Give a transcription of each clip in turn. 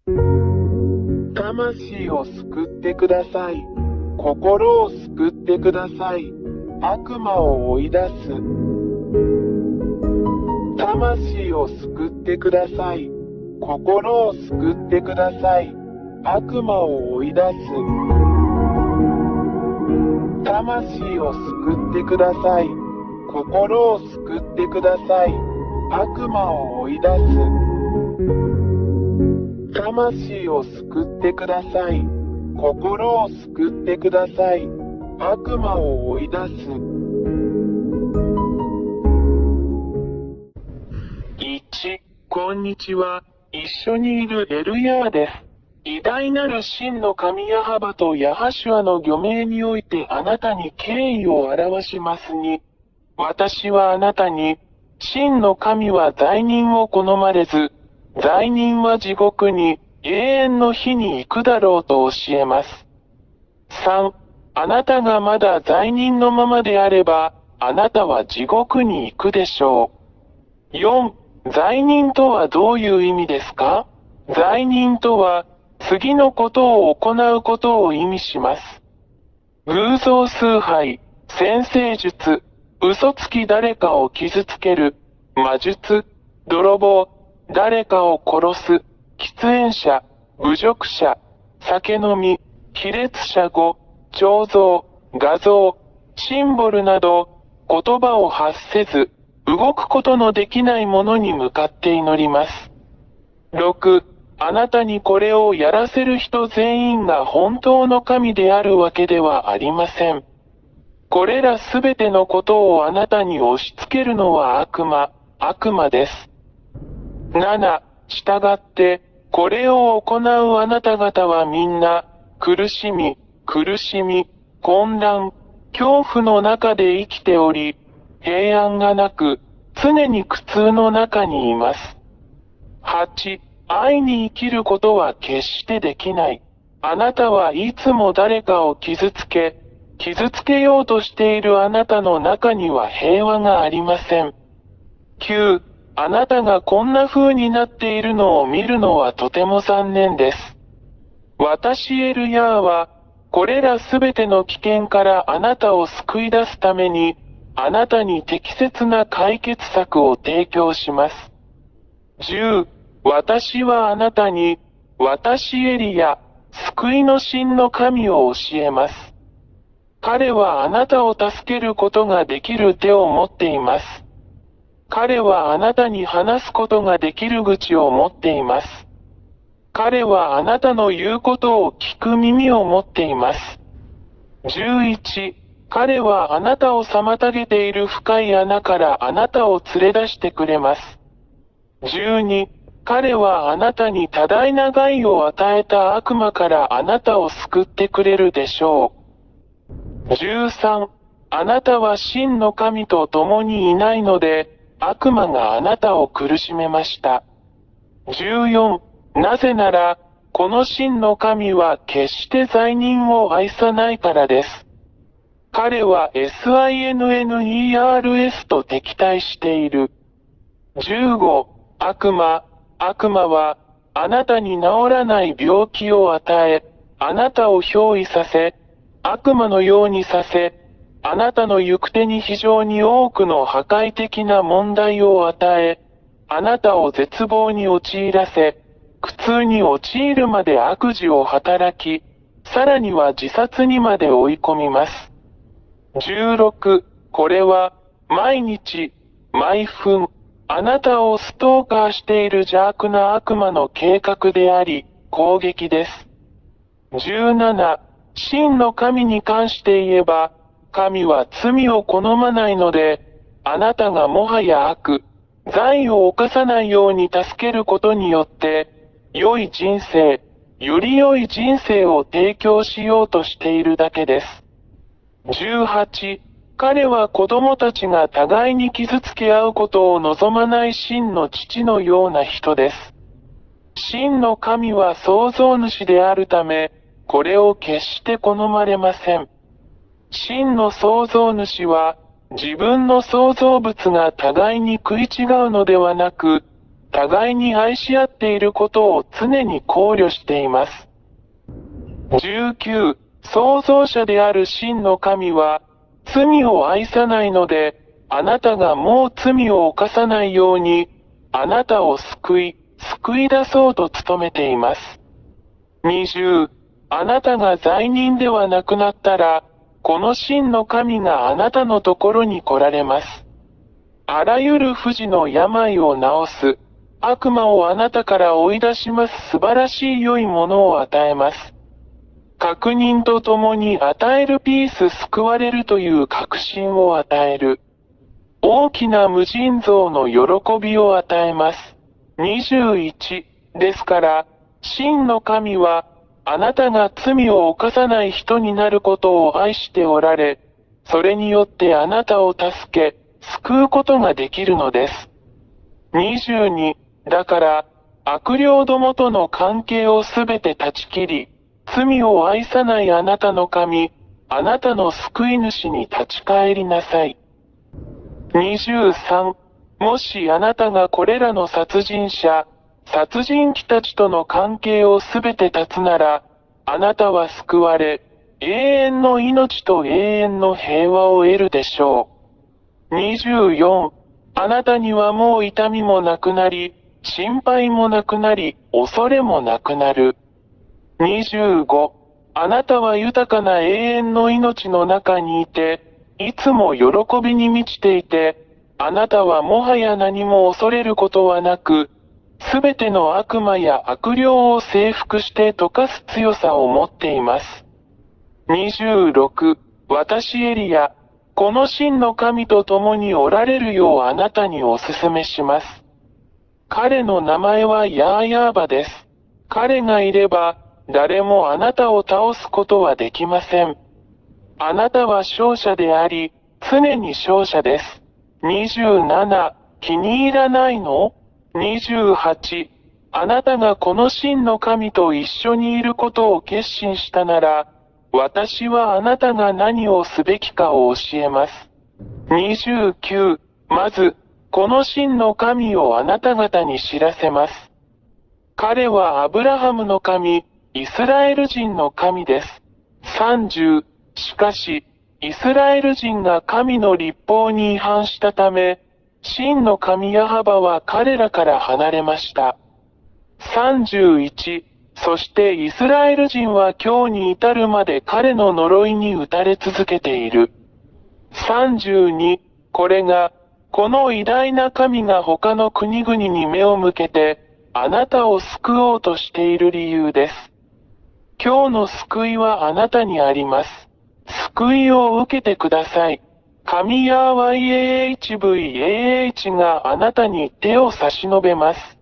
魂を救ってください。心を救ってください。悪魔を追い出す。魂を救ってください。心を救ってください。悪魔を追い出す。魂を救ってください。心を救ってください。悪魔を追い出す。魂を救ってください。心を救ってください。悪魔を追い出す。1、こんにちは。一緒にいるエルヤーです。偉大なる真の神ヤハバとヤハシュアの御名においてあなたに敬意を表しますに、私はあなたに、真の神は罪人を好まれず、罪人は地獄に永遠の火に行くだろうと教えます。3、あなたがまだ罪人のままであれば、あなたは地獄に行くでしょう。4、罪人とはどういう意味ですか？罪人とは、次のことを行うことを意味します。偶像崇拝、占星術、嘘つき誰かを傷つける、魔術、泥棒、誰かを殺す、喫煙者、侮辱者、酒飲み、卑劣者語、彫像、画像、シンボルなど、言葉を発せず、動くことのできないものに向かって祈ります。6、あなたにこれをやらせる人全員が本当の神であるわけではありません。これらすべてのことをあなたに押し付けるのは悪魔です。7、従って、これを行うあなた方はみんな、苦しみ、混乱、恐怖の中で生きており、平安がなく、常に苦痛の中にいます。8、愛に生きることは決してできない。あなたはいつも誰かを傷つけようとしているあなたの中には平和がありません。9、あなたがこんな風になっているのを見るのはとても残念です。私エルヤーは、これらすべての危険からあなたを救い出すために、あなたに適切な解決策を提供します。10、私はあなたに、私エリヤ、救いの真の神を教えます。彼はあなたを助けることができる手を持っています。彼はあなたに話すことができる口を持っています。彼はあなたの言うことを聞く耳を持っています。11、彼はあなたを妨げている深い穴からあなたを連れ出してくれます。12、彼はあなたに多大な害を与えた悪魔からあなたを救ってくれるでしょう。13、あなたは真の神と共にいないので、悪魔があなたを苦しめました。14、なぜなら、この真の神は決して罪人を愛さないからです。彼は SINNERS と敵対している。15、悪魔は、あなたに治らない病気を与え、あなたを憑依させ、悪魔のようにさせ、あなたの行く手に非常に多くの破壊的な問題を与え、あなたを絶望に陥らせ、苦痛に陥るまで悪事を働き、さらには自殺にまで追い込みます。16、これは、毎日、毎分、あなたをストーカーしている邪悪な悪魔の計画であり、攻撃です。17、真の神に関して言えば、神は罪を好まないので、あなたがもはや罪を犯さないように助けることによって、より良い人生を提供しようとしているだけです。18、彼は子供たちが互いに傷つけ合うことを望まない真の父のような人です。真の神は創造主であるため、これを決して好まれません。真の創造主は、自分の創造物が互いに食い違うのではなく、互いに愛し合っていることを常に考慮しています。19、創造者である真の神は、罪を愛さないので、あなたがもう罪を犯さないように、あなたを救い出そうと努めています。20、あなたが罪人ではなくなったら、この真の神があなたのところに来られます。あらゆる不治の病を治す、悪魔をあなたから追い出します素晴らしい良いものを与えます。確認とともに与えるピース救われるという確信を与える。大きな無尽蔵の喜びを与えます。21ですから、真の神は、あなたが罪を犯さない人になることを愛しておられ、それによってあなたを助け、救うことができるのです。22だから、悪霊どもとの関係をすべて断ち切り、罪を愛さないあなたの神、あなたの救い主に立ち返りなさい。23もしあなたがこれらの殺人者、殺人鬼たちとの関係をすべて断つなら、あなたは救われ、永遠の命と永遠の平和を得るでしょう。24あなたにはもう痛みもなくなり、心配もなくなり、恐れもなくなる。25あなたは豊かな永遠の命の中にいて、いつも喜びに満ちていて、あなたはもはや何も恐れることはなく、すべての悪魔や悪霊を征服して溶かす強さを持っています。26私エリア、この真の神と共におられるようあなたにお勧めします。彼の名前はヤーヤーバです。彼がいれば、誰もあなたを倒すことはできません。あなたは勝者であり、常に勝者です。27、気に入らないの？ 28、あなたがこの真の神と一緒にいることを決心したなら、私はあなたが何をすべきかを教えます。29、まず、この真の神をあなた方に知らせます。彼はアブラハムの神、イスラエル人の神です。30、しかし、イスラエル人が神の律法に違反したため、真の神ヤハバは彼らから離れました。31、そしてイスラエル人は今日に至るまで彼の呪いに打たれ続けている。32、これが、この偉大な神が他の国々に目を向けて、あなたを救おうとしている理由です。今日の救いはあなたにあります。救いを受けてください。神ヤー YAHVAH があなたに手を差し伸べます。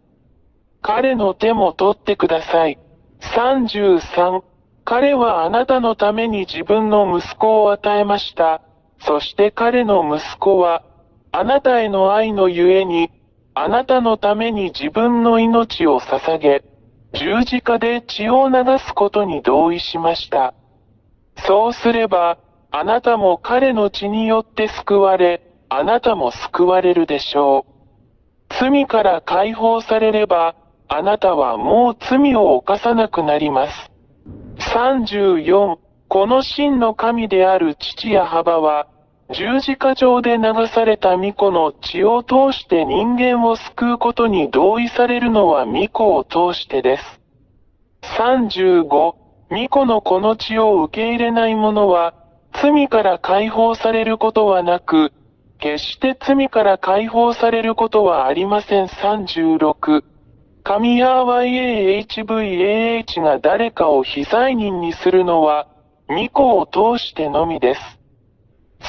彼の手も取ってください。33、彼はあなたのために自分の息子を与えました。そして彼の息子は、あなたへの愛のゆえに、あなたのために自分の命を捧げ、十字架で血を流すことに同意しました。そうすれば、あなたも彼の血によって救われ、あなたも救われるでしょう。罪から解放されれば、あなたはもう罪を犯さなくなります。34、この真の神である父や母は、十字架上で流された御子の血を通して人間を救うことに同意されるのは御子を通してです。35、御子のこの血を受け入れない者は、罪から解放されることはなく、決して罪から解放されることはありません。36、神ヤー YAHVAH が誰かを非罪人にするのは、御子を通してのみです。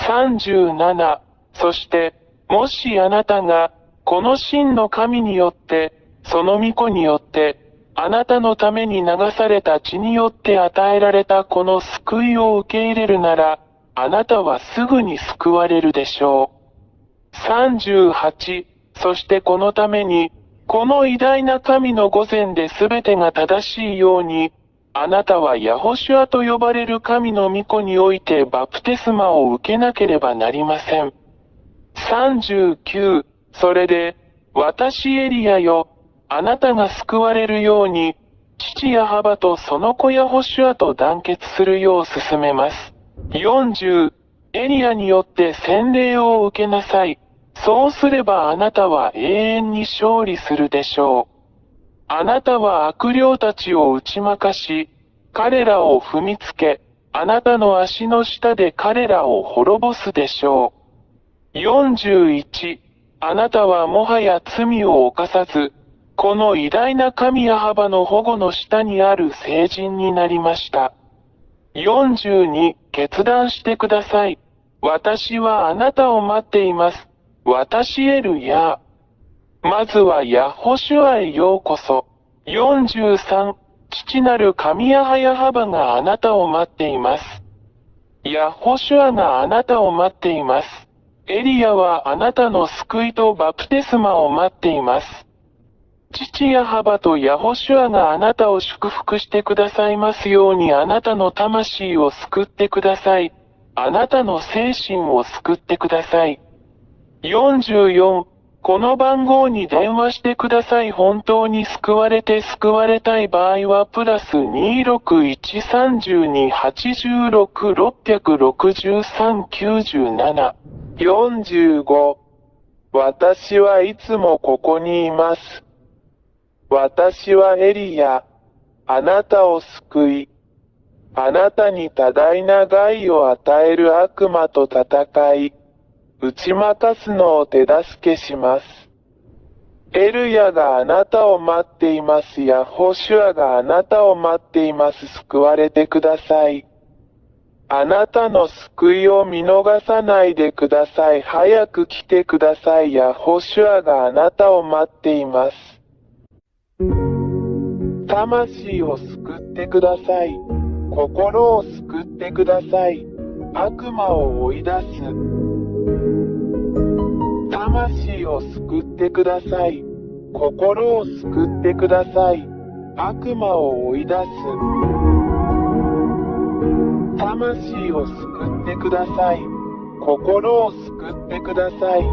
37、そして、もしあなたが、この真の神によって、その御子によって、あなたのために流された血によって与えられたこの救いを受け入れるなら、あなたはすぐに救われるでしょう。38、そしてこのために、この偉大な神の御前で全てが正しいように、あなたはヤホシュアと呼ばれる神の御子においてバプテスマを受けなければなりません。39、それで、私エリアよ、あなたが救われるように、父ヤハバとその子ヤホシュアと団結するよう進めます。40、エリアによって洗礼を受けなさい。そうすればあなたは永遠に勝利するでしょう。あなたは悪霊たちを打ち負かし、彼らを踏みつけ、あなたの足の下で彼らを滅ぼすでしょう。41、あなたはもはや罪を犯さず、この偉大な神ヤハバの保護の下にある聖人になりました。42、決断してください。私はあなたを待っています。私エルヤー。まずはヤホシュアへようこそ。43、父なる神ヤハヤハバがあなたを待っています。ヤホシュアがあなたを待っています。エリヤはあなたの救いとバプテスマを待っています。父ヤハバとヤホシュアがあなたを祝福してくださいますようにあなたの魂を救ってください。あなたの精神を救ってください。44、この番号に電話してください。本当に救われて救われたい場合はプラス2613286666397。45、私はいつもここにいます。私はエリヤ、あなたを救い、あなたに多大な害を与える悪魔と戦い、打ち負かすのを手助けします。エルヤがあなたを待っていますヤホシュアがあなたを待っています。救われてください。あなたの救いを見逃さないでください。早く来てください。ヤホシュアがあなたを待っています。魂を救ってください。心を救ってください。悪魔を追い出す。魂を救ってください。心を救ってください。悪魔を追い出す。魂を救ってください。心を救ってください。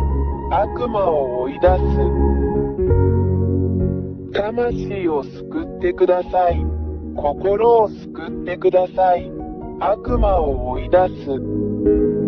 悪魔を追い出す。魂を救ってください。心を救ってください。悪魔を追い出す。